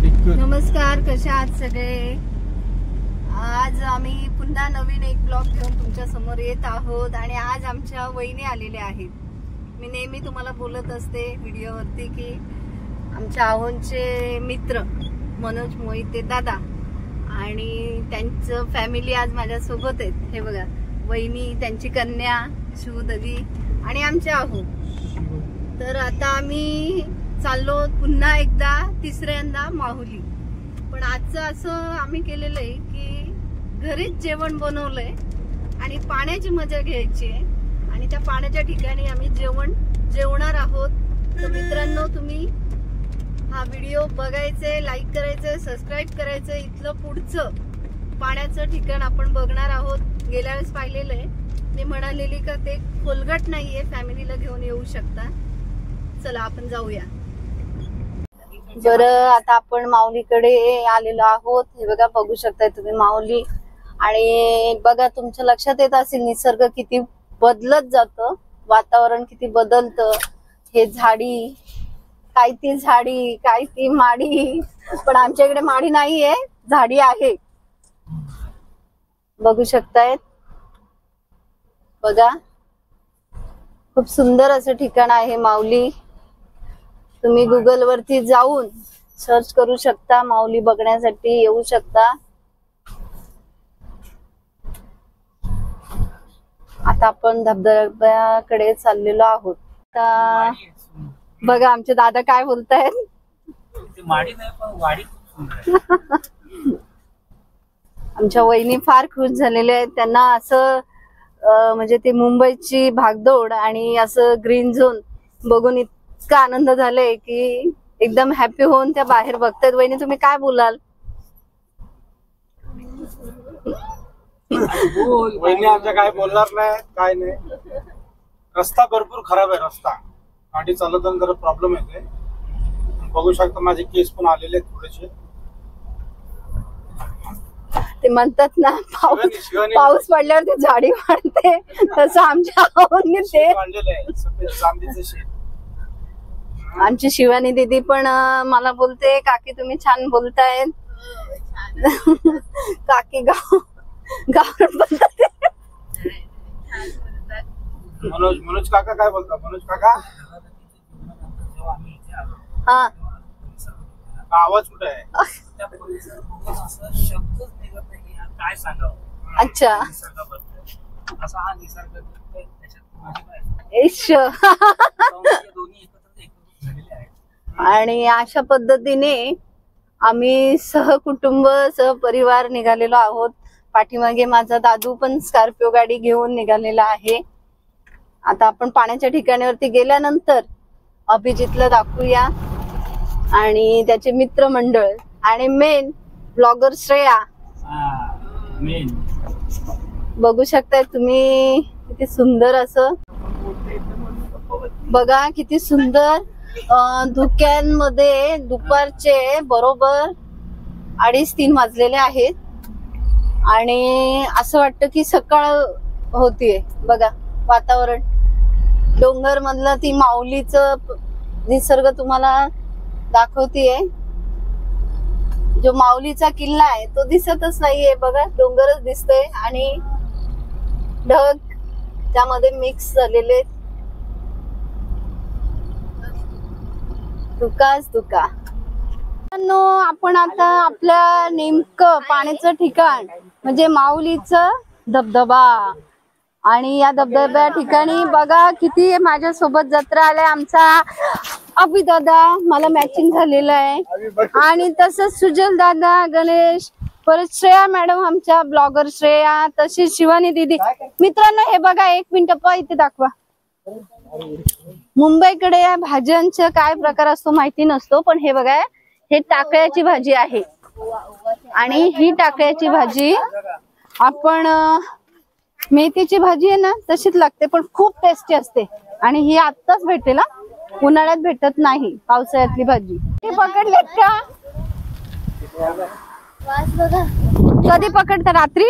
नमस्कार, कशा आहात सगळे। आज आम्ही पुन्हा नवीन एक ब्लॉग घेऊन तुमच्या समोर येत आहोत आणि आज आमच्या वहिनी आलेल्या आहेत। मी नेहमी तुम्हाला बोलत असते व्हिडिओवरती की आमच्या आहोंचे मित्र मनोज मोहिते दादा आणि त्यांचं फॅमिली आज माझ्या सोबत आहेत। हे बघा, वहिनी, त्यांची कन्या शिवदगी आणि आमच्या आहो। तर आता आम्ही चाललो पुन्हा एकदा तिसऱ्यांदा माहुली। पण आजचं असं आम्ही केलेलं आहे की घरीच जेवण बनवलंय आणि पाण्याची मजा घ्यायची आहे आणि त्या पाण्याच्या ठिकाणी आम्ही जेवणार आहोत। तर मित्रांनो, तुम्ही हा व्हिडिओ बघायचे, लाईक करायचे, सबस्क्राईब करायचं। इथलं पुढचं पाण्याचं ठिकाण आपण बघणार आहोत। गेल्या वेळेस पाहिलेलं आहे, मी म्हणालेली का ते खोलगट नाहीये, फॅमिलीला घेऊन येऊ शकता। चला आपण जाऊया। बरं, आता आपण माऊलीकडे आलेलो आहोत। हे बघा, बघू शकताय तुम्ही माऊली। आणि बघा, तुमच्या लक्षात येत असेल निसर्ग किती बदलत जातं, वातावरण किती बदलतं। हे झाडी, काय ती झाडी, काय ती माडी, पण आमच्या इकडे माडी नाहीये, झाडी आहे। बघू शकतायत, बघा खूप सुंदर असं ठिकाण आहे माऊली। तुम्ही गुगल वरती जाऊन सर्च करू शकता, माऊली बघण्यासाठी येऊ शकता। आता आपण धबधब्याकडे चाललेलो आहोत। आता बघा आमचे दादा काय बोलतायत। आमच्या वहिनी फार खुश झालेले आहेत। त्यांना असं म्हणजे ते मुंबईची भागदौड आणि असं ग्रीन झोन बघून इतका आनंद झालाय की एकदम हॅपी होऊन त्या बाहेर बघतायत। वहिनी, तुम्ही काय बोलाल? वहिनी आमच्या काय बोलणार नाही, काय नाही। रस्ता भरपूर खराब आहे, रस्ता गाडी चालवताना जरा प्रॉब्लेम येते। बघू शकता माझे केस पण आलेले आहेत थोडेसे। ते म्हणतात ना, पाऊस पडल्यावर ते झाडी वाढते, तसं आमच्या आहोंनी ते आमची शिवानी दीदी पण मला बोलते, काकी तुम्ही छान बोलताय। काकी गावरान बोलतात। मनोज काका काय बोलतात? मनोज काका, हा आवाज कुठे आहे? काय सांगावं? अच्छा, आणि अशा पद्धतीने आम्ही सहकुटुंब सहपरिवार निघालेलो आहोत। पाठीमागे माझा दादू पण स्कॉर्पिओ गाडी घेऊन निघालेला आहे। आता आपण पाण्याच्या ठिकाणावरती गेल्यानंतर अभिजितला दाखवूया आणि त्याचे मित्रमंडळ आणि मेन ब्लॉगर श्रेया। बघू शकताय तुम्ही, किती सुंदर असं बघा, किती सुंदर धुक्यांमध्ये दुपारचे बरोबर 2:30-3 वाजलेले आहेत आणि असं वाटतं की सकाळ होतीये। बघा वातावरण, डोंगर मधलं ती माऊलीचं निसर्ग तुम्हाला दाखवतीये। जो माऊलीचा किल्ला आहे तो दिसतच नाहीये, बघा डोंगरच दिसतोय आणि ढग त्यामध्ये मिक्स झालेले, धुकाच धुका। आपण आता आपल्या नेमकं पाण्याचं ठिकाण म्हणजे माऊलीचं धबधबा आणि या धबधब्या ठिकाणी बघा किती माझ्या सोबत जत्रा आलाय। आमचा अभि दादा मला मॅचिंग झालेलं आहे आणि तसंच सुजल दादा, गणेश, परत श्रेया मॅडम, आमच्या ब्लॉगर श्रेया, तशीच शिवानी दीदी। मित्रांनो हे बघा, 1 मिनिट इथे दाखवा। मुंबईकडे या भाज्यांचा काय प्रकार असतो माहिती नसतो, पण हे बघा, हे टाकळ्याची भाजी आहे आणि ही टाकळ्याची भाजी आपण मेथीची भाजी आहे ना तशीच लागते, पण खूप टेस्टी असते आणि ही आत्ताच भेटते ना, उन्हाळ्यात भेटत नाही, पावसाळ्यातली भाजी। हे पकडलेत का? कधी पकडता? रात्री?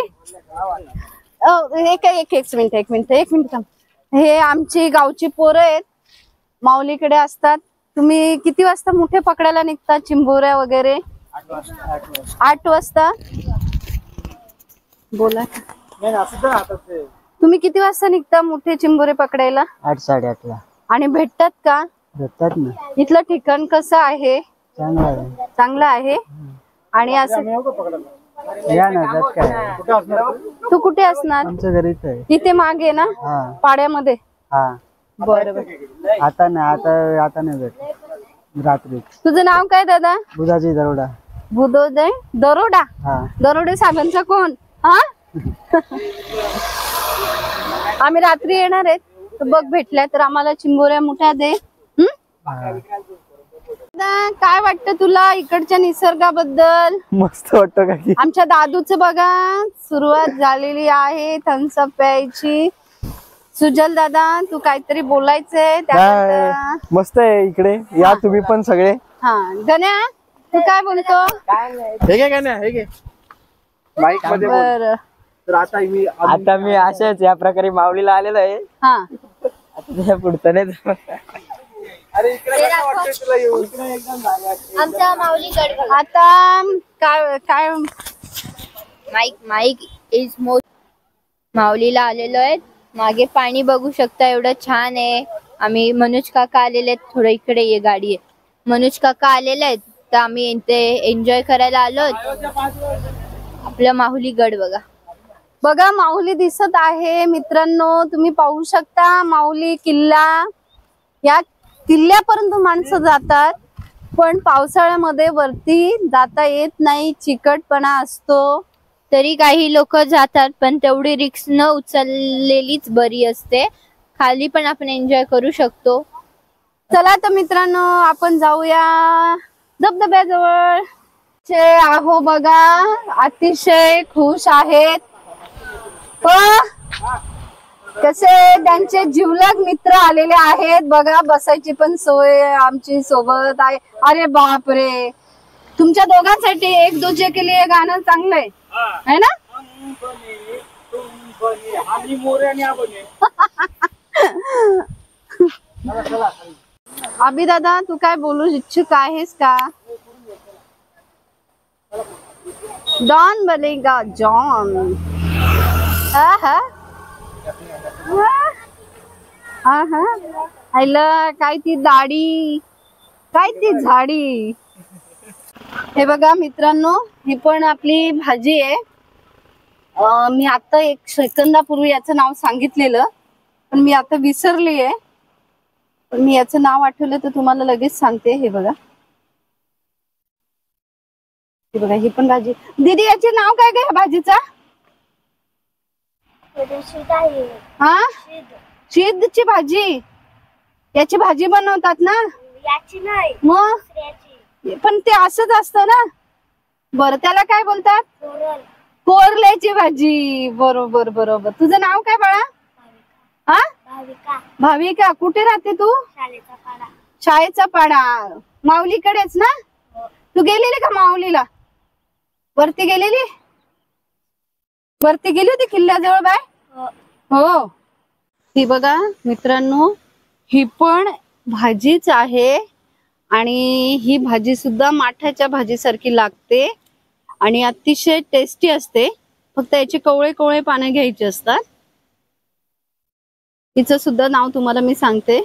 एक मिनिट थांब। हे आमची गावची पोरं आहेत, माऊलीकडे असतात। तुम्ही किती वाजता मुठे पकडायला निघतात, चिंबोऱ्या वगैरे? 8 वाजता बोला. नाही असं तर आता ते तुम्ही किती वाजता निघता मोठे चिंबोरे पकडायला? 8 8:30 ला आणि भेटतात का? भेटतात ना. इथलं ठिकाण कसं आहे? चांगलं आहे. चांगलं आहे. आणि असं आम्ही येऊ का पकडायला? या ना, त्यात काय. कुठे असणार तू कुठे असणार? आमच्या घरीच आहे. इथे मागे ना हा पाड्यामध्ये? हा. बरं बरं. आता नाही, आता नाही भेट. रात्री. तुझं नाव काय दादा? बुधाची दरोडा. बुधोदय दरोडा. हा. दरोडे साहेबांचा कोण? हा आम्ही रात्री येणार आहेत, तर बघ भेटल्या तर आम्हाला चिंबोऱ्या मोठ्या दे. हा. काय वाटतं तुला इकडच्या निसर्गाबद्दल? मस्त वाटतं का की? आमच्या दादूच बघा सुरुवात झालेली आहे थम्सअप प्यायची. सुजल दादा तू काहीतरी बोलायचंय त्याबद्दल. मस्त आहे इकडे, या तुम्ही पण सगळे. हा गण्या तू काय बोलतो? हे घे गाण्या, हे घे माईक मध्ये बोल. बर तर आता मी अशाच या प्रकारे माऊलीला आलेलो आहे. हा आता त्या पुढचं नाही. अरे इकडे कसं वाटतंय तुला येऊन? आमचा माऊली गड बघा. आता काय काय माईक इज मोस्ट. माऊलीला आलेलो आहे. मागे पाणी बघू शकता, एवढं छान आहे. आम्ही मनोज काका आलेले आहेत. थोडं इकडे ये, गाडी आहे. मनोज काका आलेले आहेत, तर आम्ही इथे एन्जॉय करायला आलो. आपलं माऊली गड बघा. बघा माऊली दिसत आहे मित्रांनो, तुम्ही पाहू शकता माऊली किल्ला. या किल्ल्यापर्यंत माणसं जातात, पण पावसाळ्यामध्ये वरती जाता येत नाही, चिकटपणा असतो. तरी काही लोक जातात, पण तेवढी रिस्क न उचललेलीच बरी असते. खाली पण आपण एन्जॉय करू शकतो. चला तर मित्रांनो आपण जाऊया धबधब्याजवळ. आहो बघा अतिशय खुश आहेत. कसे त्यांचे जिवलग मित्र आलेले आहेत बघा. बसायची पण सोय आमची सोबत आहे. अरे बाप रे, तुमच्या दोघांसाठी एक दूजे के लिए गाणं चांगलं आहे ना? अभि दादा तू काय बोलू इच्छुक आहेस का? डॉन बनेगा जॉन. आईला काय ती दाढी, काय ती झाडी. हे बघा मित्रांनो, ही पण आपली भाजी आहे. मी आता 1 सेकंदापूर्वी याचं नाव सांगितलेलं, पण मी आता विसरली आहे. पण मी याचं नाव आठवलं तर तुम्हाला लगेच सांगते. हे बघा, हे बघा, ही पण भाजी. दीदी याचे नाव काय काय भाजीचा? हा शीदची भाजी. याची भाजी बनवतात ना? याची नाही, मग पण ते असंच असतं ना. बरं त्याला काय बोलतात? कोरल्याची भाजी. बरोबर बरोबर. तुझं नाव काय बाळा? हा भाविका. कुठे राहते तू? शाळेचा पाडा. माऊलीकडेच ना? तू गेलेली का माऊलीला? वरती गेलेली? वरती गेली होती किल्ल्याजवळ बाय? हो. ही बघा मित्रांनो, ही पण भाजीच आहे. आणि ही भाजी सुद्धा माठाच्या भाजीसारखी लागते आणि अतिशय टेस्टी असते. फक्त याचे कवळे कवळे पाने घ्यायचे असतात. हिचं सुद्धा नाव तुम्हाला मी सांगते.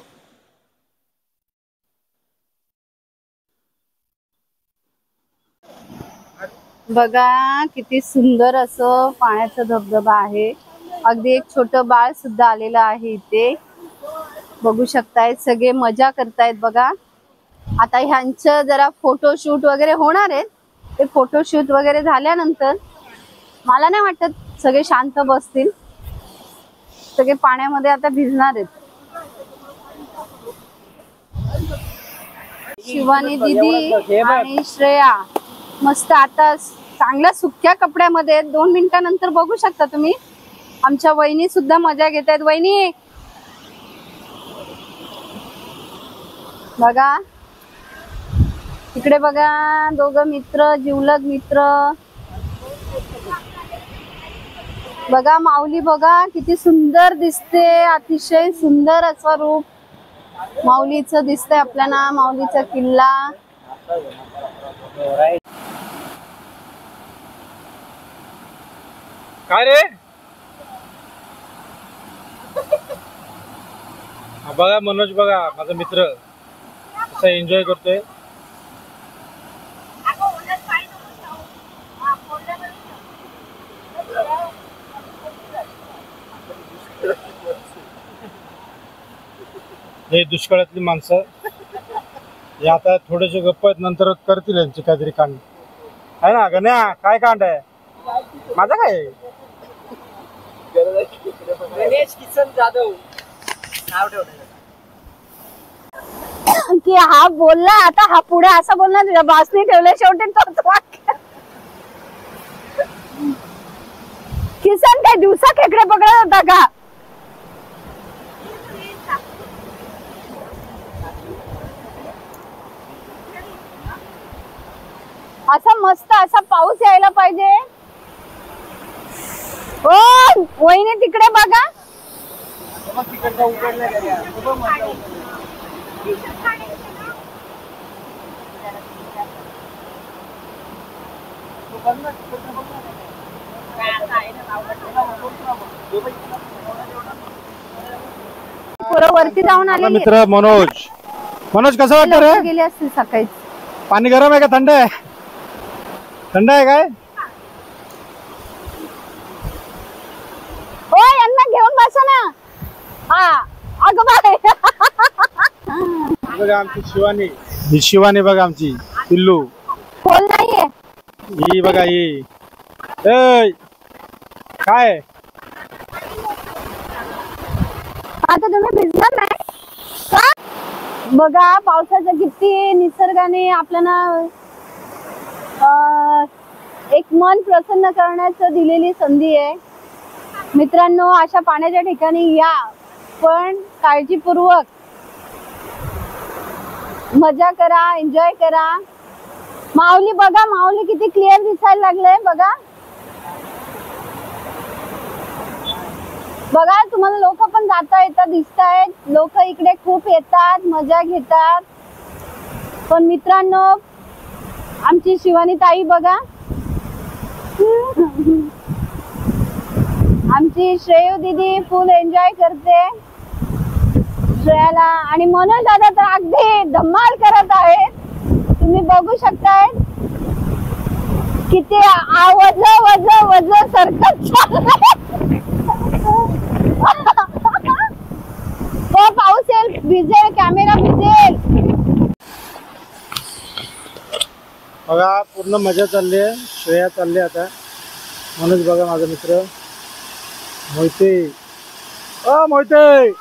बघा किती सुंदर असं पाण्याचा धबधबा आहे. अगदी एक छोटं बाळ सुद्धा आलेलं आहे इथे. बघू शकताय सगळे मजा करतायत बघा. आता ह्यांचं जरा फोटोशूट वगैरे होणार आहे. ते फोटोशूट वगैरे झाल्यानंतर मला नाही वाटत सगळे शांत बसतील. सगळे पाण्यामध्ये आता भिजणार आहेत. शिवानी दीदी आणि श्रेया मस्त आता चांगल्या सुक्या कपड्यामध्ये 2 मिनिटांनंतर बघू शकता तुम्ही. आमच्या वहिनी सुद्धा मजा घेत आहेत. वहिनी बघा इकडे बघा, दोघं मित्र, जिवलग मित्र. बघा माऊली बघा किती सुंदर दिसते. अतिशय सुंदर असं रूप माऊलीचं दिसतंय आपल्याला. माऊलीचा किल्ला. काय रे? हा बघा मनोज, बघा माझा मित्र कसा एन्जॉय करतोय. हे दुष्काळातली माणसं हे आता थोडेसे गप्प आहेत, नंतर करतील यांची काहीतरी कांड आहे ना. गण्या काय कांड आहे माझा? काय गणेश किसन जाधव नाव ठेवलं की हा बोलला, आता हा पुढे असा बोलणार तुझ्या बासनी ठेवलं शेवटी तोच वाक्य. किसन काय दिवसा खेकडे पकडत होता का? असा मस्त असा पाऊस यायला पाहिजे. ओ वहिनी तिकडे बघा. पुरं वरती जाऊन आले मित्र मनोज. मनोज कसं वाटतं रे? गेले असतील सकाळी. पाणी गरम आहे का थंड आहे? थंड आहे काय? ओ यांना घेऊन बसा ना. हा अगं बाय. बघा आमची शिवानी, ही शिवानी बघा आमची पिल्लू. कोण नाहीये ही बघा ही. ए काय आता तुम्ही भिजणार नाही का? बघा पावसाचं किती निसर्गाने आपल्याला एक मन प्रसन्न करण्याचं दिलेली संधी आहे. मित्रांनो, अशा पाण्याच्या ठिकाणी या, पण काळजीपूर्वक मजा करा, एन्जॉय करा. माऊली बघा, माऊली किती क्लिअर दिसायला लागलंय बघा. बघा तुम्हाला लोक पण जाता येतात दिसतायत. लोक इकडे खूप येतात, मजा घेतात. पण मित्रांनो, आमची शिवानी ताई बघा, आमची श्रेयू दीदी फुल एन्जॉय करते. श्रेयाला आणि मनोज दादा तर अगदी धमाल करत आहेत. तुम्ही बघू शकताय किती वज वज वज सरकत चाललंय. तो पाऊस येईल, भिजेल, कॅमेरा भिजेल. बघा पूर्ण मजा चालली आहे. श्रेया चालली आता. मनोज बघा माझा मित्र मोहिते. मोहिते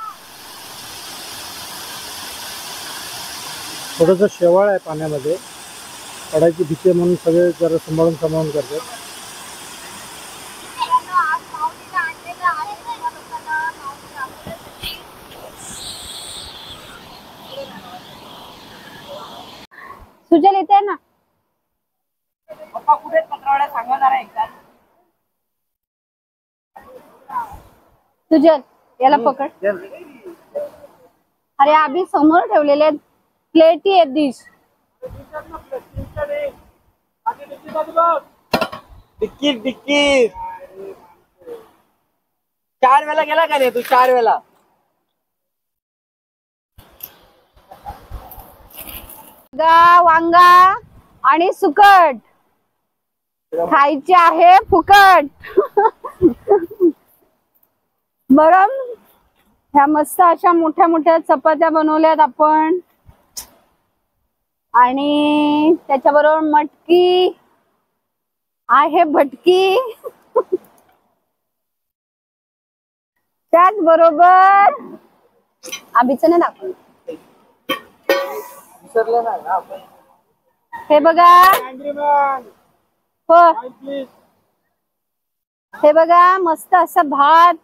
थोडंसं शेवाळ आहे पाण्यामध्ये, पडायची भीती म्हणून सगळे जरा सांभाळून करतात. सुजल येते ना. पप्पा कुठे पत्रावड्या सांगणार आहे एकदा. सुजल याला पकड. अरे आधी समोर ठेवलेले प्लेटी आहेत डिश. डिक्कीत डिक्कीत 4 वेळा गेला का नाही तू? 4 वेळा. वांगा आणि सुकट खायचे आहे फुकट. बरं, ह्या मस्त अशा मोठ्या मोठ्या चपात्या बनवल्यात आपण, आणि त्याच्याबरोबर मटकी आहे, भटकी. त्याचबरोबर आंबीचं नाही दाखवलं. हे बघा, हो हे बघा मस्त असं भात,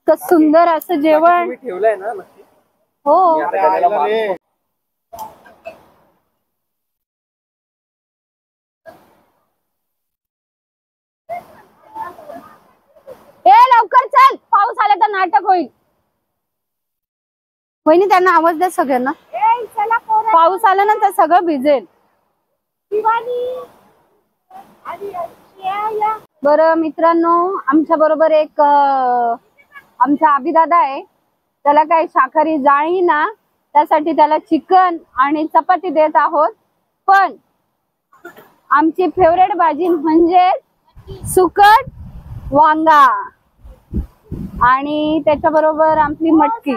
सुंदर असं जेवण ठेवलंय ना. हो. ए लवकर चल, पाऊस आला तर नाटक होईल. वहिनी त्यांना आवाज द्या सगळ्यांना. पाऊस आला ना तर सगळं भिजेल. बरं मित्रांनो, आमच्या बरोबर एक आमचा अभिदादा आहे. त्याला काही शाकाहारी जाळी ना, त्यासाठी त्याला चिकन आणि चपाती देत आहोत. पण आमची फेवरेट भाजी म्हणजे सुकट वांगा आणि त्याच्याबरोबर आपली मटकी.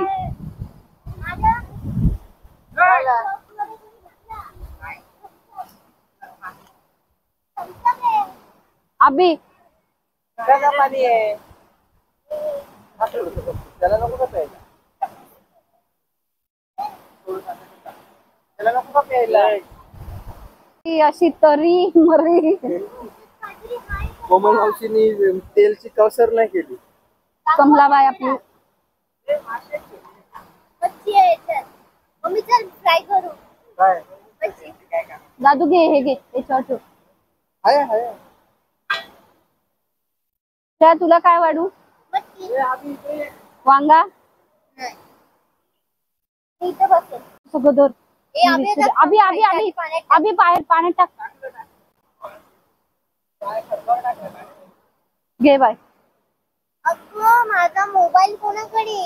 अभि पाणी आहे त्याला नको का प्यायला त्याला नको का प्यायला ती अशी तरी मरी कोमल मावशीनी तेलची कौसर नाही केली. कमलाबाई आपली फ्राय करू काय दादू घे, हे घे, याच्यावर ठेव. आहे आहे त्या तुला काय वाढू? वांगा सगळं धर. अभि अभि अभि अभि बाहेर पाण्यात टाक. घे बाय. माझा मोबाईल कोणाकडे?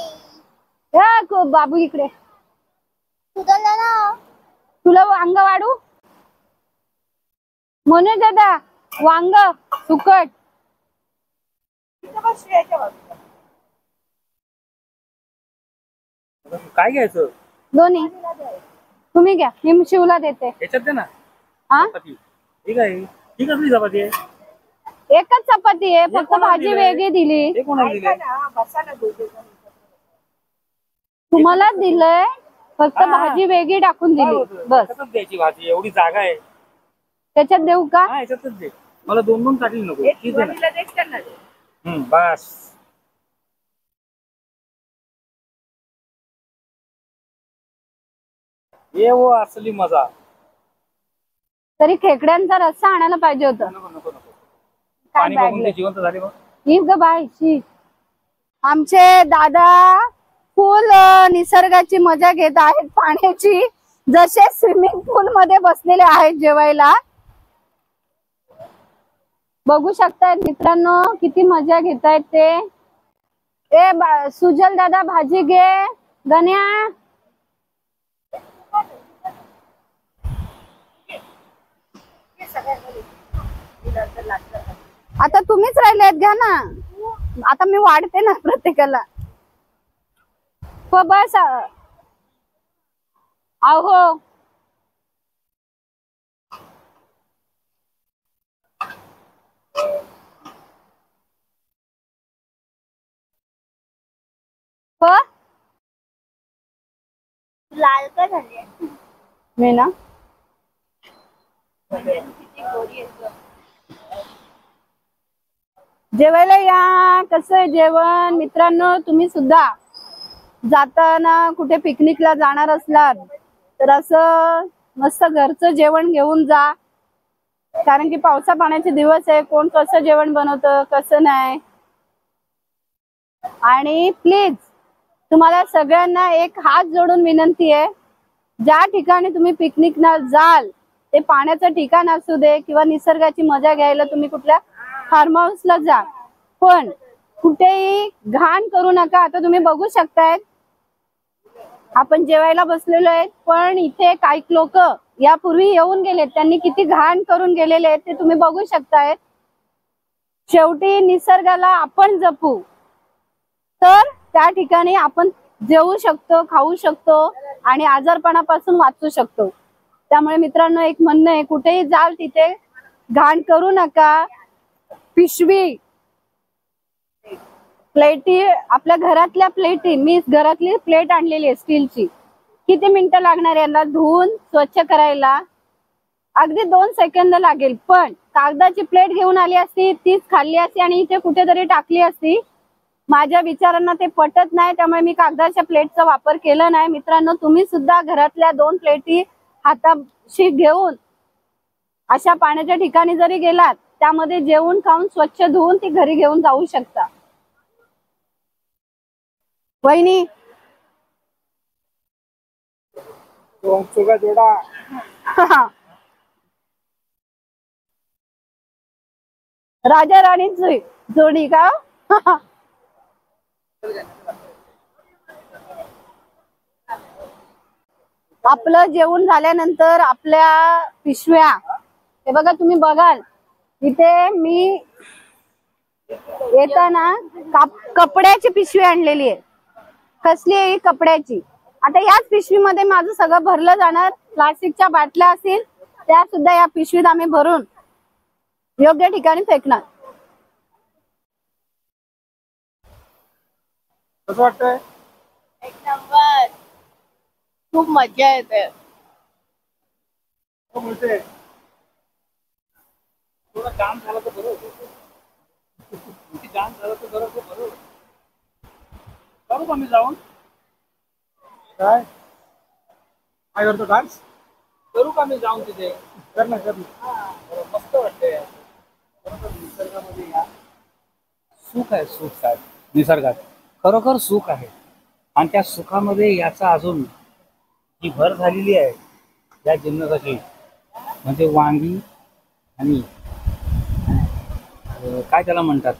बाबू इकडे. सुधारला ना. तुला वांग वाढू? म्हणून दादा वांग सुकट काय घ्यायचं? दोन्ही तुम्ही घ्या, मी शिवला देते. याच्यात दे ना. हा ठीक आहे. ही कसली चपाती आहे? एकच चपाती आहे, फक्त भाजी वेगळी दिली. हे कोणाला दिले? तुम्हाला दिलंय, फक्त भाजी वेगळी टाकून दिली बस. याच्यातच द्यायची भाजी, एवढी जागा आहे. त्याच्यात देऊ का? हा याच्यातच दे. मला दोन दोन ताटली नको. बस. ये वो असली मजा. तरी खेकड्यांचा रस्सा आणायला पाहिजे होतं. नको नको नको. काय पाणी बघून बॅग ते जिवंत झाले बघ. ही ग बाय शी. आमचे दादा फुल निसर्गाची मजा घेत आहेत, पाण्याची, जसे स्विमिंग पूल मध्ये बसलेले आहेत जेवायला. बघू शकतायत मित्रांनो किती मजा घेत आहेत ते. सुजल दादा भाजी घे. गण्या आता तुम्हीच राहिलेत, घ्या ना. आता मी वाढते ना प्रत्येकाला. हो बस. अहो हो लाल का झाली? मी ना जेवायला या. कसं आहे जेवण मित्रांनो? तुम्ही सुद्धा जाताना कुठे पिकनिकला जाणार असलात तर असं मस्त घरचं जेवण घेऊन जा. कारण की पावसा पाण्याचे दिवस आहे, कोण कसं जेवण बनवतं कसं नाही. आणि प्लीज तुम्हाला सगळ्यांना एक हात जोडून विनंती आहे, ज्या ठिकाणी तुम्ही पिकनिकला जाल ते पाण्याचं ठिकाण असू दे किंवा निसर्गाची मजा घ्यायला तुम्ही कुठल्या फार्म हाऊसला जा, पण कुठेही घाण करू नका. आता तुम्ही बघू शकताय आपण जेवायला बसलेलो आहे, पण इथे काही लोक यापूर्वी येऊन गेलेत, त्यांनी किती घाण करून गेलेले आहेत ते तुम्ही बघू शकताय. शेवटी निसर्गाला आपण जपू तर त्या ठिकाणी आपण जेवू शकतो, खाऊ शकतो आणि आजारपणापासून वाचू शकतो. त्यामुळे मित्रांनो एक म्हणणं आहे, कुठेही जाल तिथे घाण करू नका. पिशवी, प्लेटी, आपल्या घरातल्या प्लेटी, मी घरातली प्लेट आणलेली आहे स्टीलची. किती मिनिटं लागणार यांना धुवून स्वच्छ करायला? अगदी 2 सेकंद लागेल. पण कागदाची प्लेट घेऊन आली असती, तीच खाल्ली असती आणि इथे कुठेतरी टाकली असती. माझ्या विचारांना ते पटत नाही, त्यामुळे मी कागदाच्या प्लेटचा वापर केला नाही. मित्रांनो तुम्ही सुद्धा घरातल्या 2 प्लेटी हाताशी घेऊन अशा पाण्याच्या ठिकाणी जरी गेलात त्यामध्ये जेवून खाऊन स्वच्छ धुवून ती घरी घेऊन जाऊ शकता. वहिनी जोडा. राजा राणीची जोडी का? आपलं जेवण झाल्यानंतर आपल्या पिशव्या, हे बघा तुम्ही बघाल इथे मी येताना कपड्याची पिशवी आणलेली आहे. कसली आहे? कपड्याची. आता याच पिशवीमध्ये माझं सगळं भरलं जाणार. प्लास्टिकच्या बाटल्या असतील त्या सुद्धा या पिशवीत आम्ही भरून योग्य ठिकाणी फेकणार. कसं वाटतंय? एक नंबर, खूप मजा येते. मिळते थोडं काम झालं तर बरं होतं. काम झालं तर बरं करू का मी जाऊन? काय करतो? डान्स करू का मी जाऊन तिथे? कर ना मस्त वाटतंय. निसर्गामध्ये या सुख आहे. सुख आहे निसर्गात, खरोखर सुख आहे. आणि त्या सुखामध्ये याचा अजून जी भर झालेली आहे या जिन्नसाची, म्हणजे वांगी आणि काय त्याला म्हणतात,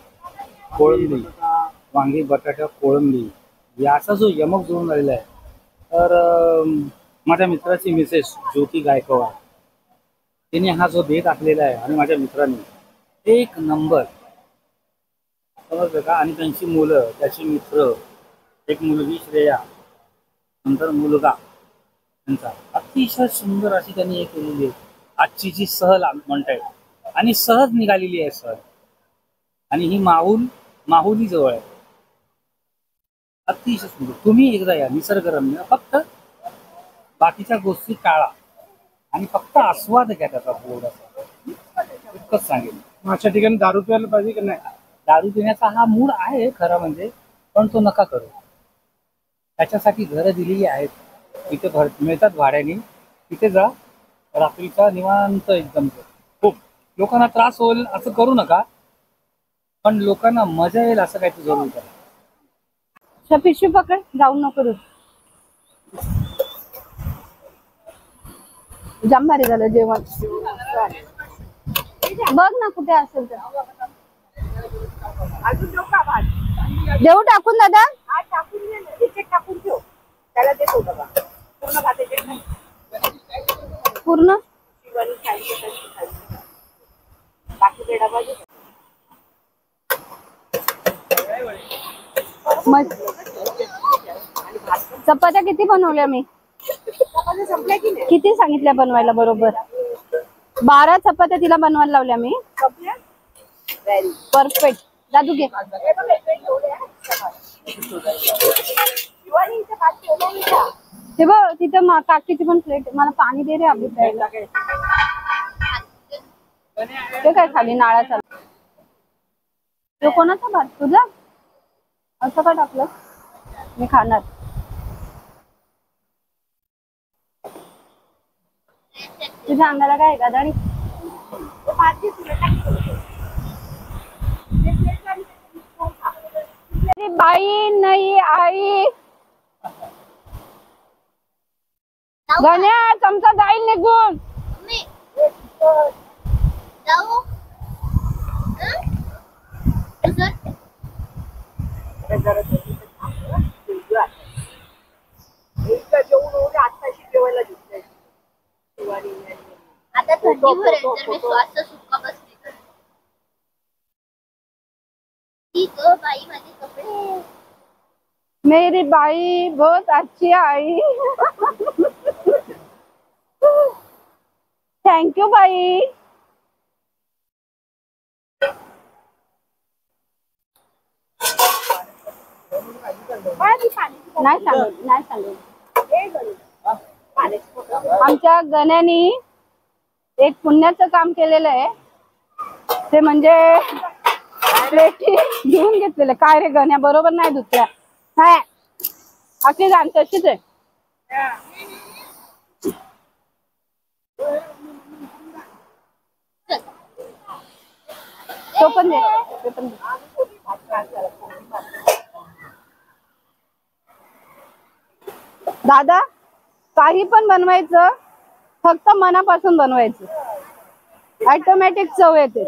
कोळंबी, वांगी बटाटा कोळंबी, याचा जो यमक जुळून राहिला आहे. तर माझ्या मित्राची मिसेस ज्योती गायकवाड तिने हा जो बेत आखलेला आहे आणि माझ्या मित्रांनी एक नंबर, समजलं का? आणि त्यांची मुलं, त्याची मित्र, एक मुलगी श्रेया, नंतर मुलगा त्यांचा, अतिशय सुंदर अशी त्यांनी एक केलेली आहे. आजची जी सहल म्हणताय आणि सहज निघालेली आहे सहल. आणि ही माहुली जवळ आहे. अतिशय सुंदर. तुम्ही एकदा या, निसर्गरम्य. फक्त बाकीच्या गोष्टी टाळा आणि फक्त आस्वाद घ्या त्याचा. इतकंच सांगेल. अशा ठिकाणी दारू प्यायला पाहिजे की नाही? दारू पिण्याचा हा मूड आहे खरा म्हणजे, पण तो नका करू. त्याच्यासाठी घरं दिलेली आहेत, तिथे मिळतात भाड्याने. तिथे जा, रात्रीचा निवांत एकदम. खूप लोकांना त्रास होईल असं करू नका, पण लोकांना मजा येईल असं काही जरूर करा. पिशवी पकड, जाऊन नको करू. जाम भारी झालं जेवण. बघ ना कुठे असेल तर देऊ टाकून. दादा टाकून ठेव त्याला. देतो पूर्ण चपात्या किती बनवल्या मी? किती सांगितल्या बनवायला? बरोबर 12 चपात्या तिला बनवायला लावल्या मी. परफेक्ट. दादू घे. ते बघ तिथं काकीची पण प्लेट. मला पाणी दे रे अभि प्यायला. ते काय खाली नाळाचा? तो कोणाचा भात? तुझा? असं का टाकलं? मी खाणार. तुझ्या अंगाला काय का दाढी? बाई नाही आई. गण्या चमचा जाईल निघून. आता थंडी भरेल जर मी श्वास सुक्का बसली तर. ठीक बाई माझे कपडे. मेरी बाई बहुत अच्छी आई. थैंक यू बाई. नाही सांगत. आमच्या गण्यानी एक पुण्याचं काम केलेलं आहे. ते म्हणजे प्लेटी घेऊन घेतलेलं. काय रे गण्या, बरोबर नाही धुतल्या. काय अशी जाण तशीच आहे. तो पण दे. दादा काही पण बनवायचं, फक्त मनापासून बनवायचं. ऑटोमॅटिक चव येते.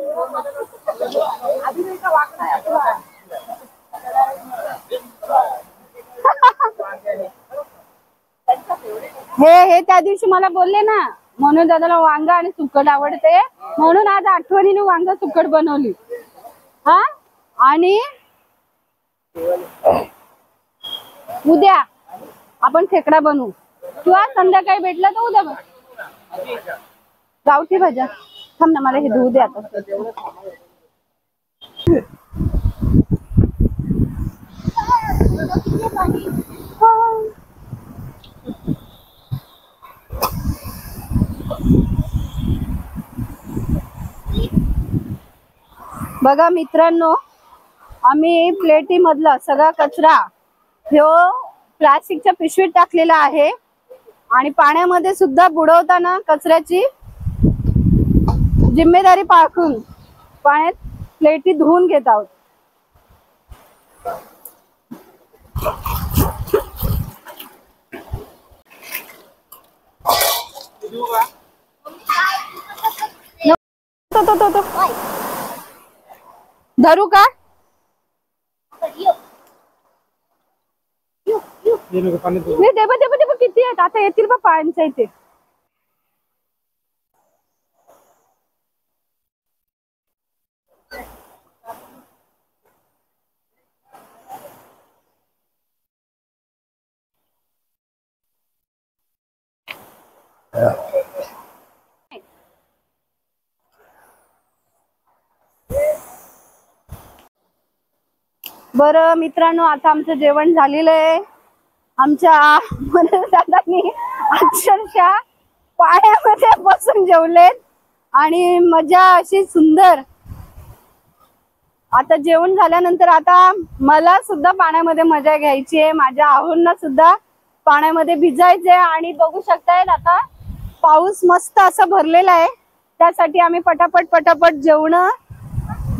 हे त्या दिवशी मला बोलले ना, म्हणून दादाला वांग आणि सुकट आवडते, म्हणून आज आठवणीने वांग सुकट बनवली. हा, आणि उद्या आपण खेकडा बनवू किंवा संध्याकाळी भेटला तर उद्या गावठी भाज्या. थांब ना, मला हे धुऊ दे आता. बघा मित्रांनो, आम्ही प्लेटी मधला सगळा कचरा ह्यो प्लास्टिकच्या पिशवीत टाकलेला आहे आणि पाण्यामध्ये सुद्धा बुडवताना कचऱ्याची जिम्मेदारी पाळून पाण्यात प्लेटी धुवून घेत आहोत. तो धरू का? मी दे किती आहेत आता, येतील बा पायांच्या इथे. बरं मित्रांनो, आता आमचं जेवण झालेलं आहे. आमच्या दादांनी अक्षरशः पाण्यामध्ये बसून जेवलेत आणि मजा अशी सुंदर. आता जेवण झाल्यानंतर आता मला सुद्धा पाण्यामध्ये मजा घ्यायची आहे, माझ्या आहोंना सुद्धा पाण्यामध्ये भिजायचे. आणि बघू शकतायत आता पाऊस मस्त असा भरलेला आहे, त्यासाठी आम्ही पटापट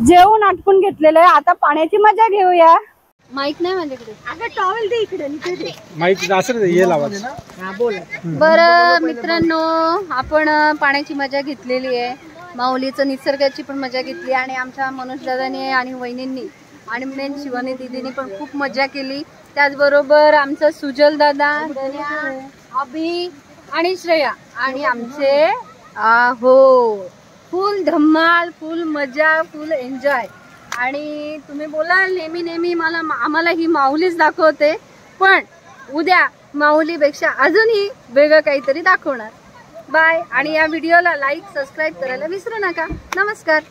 जेवण आटपून घेतलेलं आहे. आता पाण्याची मजा घेऊया. माईक नाही माझ्याकडे, अगं टॉवेल दे इकडे. माईक असं ये लावायचं. हा बोल. बरं मित्रांनो, आपण पाण्याची मजा घेतलेली आहे, माऊलीचं निसर्गाची पण मजा घेतली आणि आमच्या मनोज दादाने आणि वहिनींनी आणि मेन शिवानी दीदीने पण खूप मजा केली. त्याचबरोबर आमचं सुजल दादा, अभि आणि श्रेया आणि आमचे हो फुल धम्माल, फुल मजा, फुल एन्जॉय. आणि तुम्ही बोलाल नेहमी आम्हाला ही माऊलीच दाखवते, पण उद्या माऊलीपेक्षा अजूनही वेगळं काहीतरी दाखवणार. बाय. आणि या व्हिडिओला लाईक सबस्क्राईब करायला विसरू नका. नमस्कार.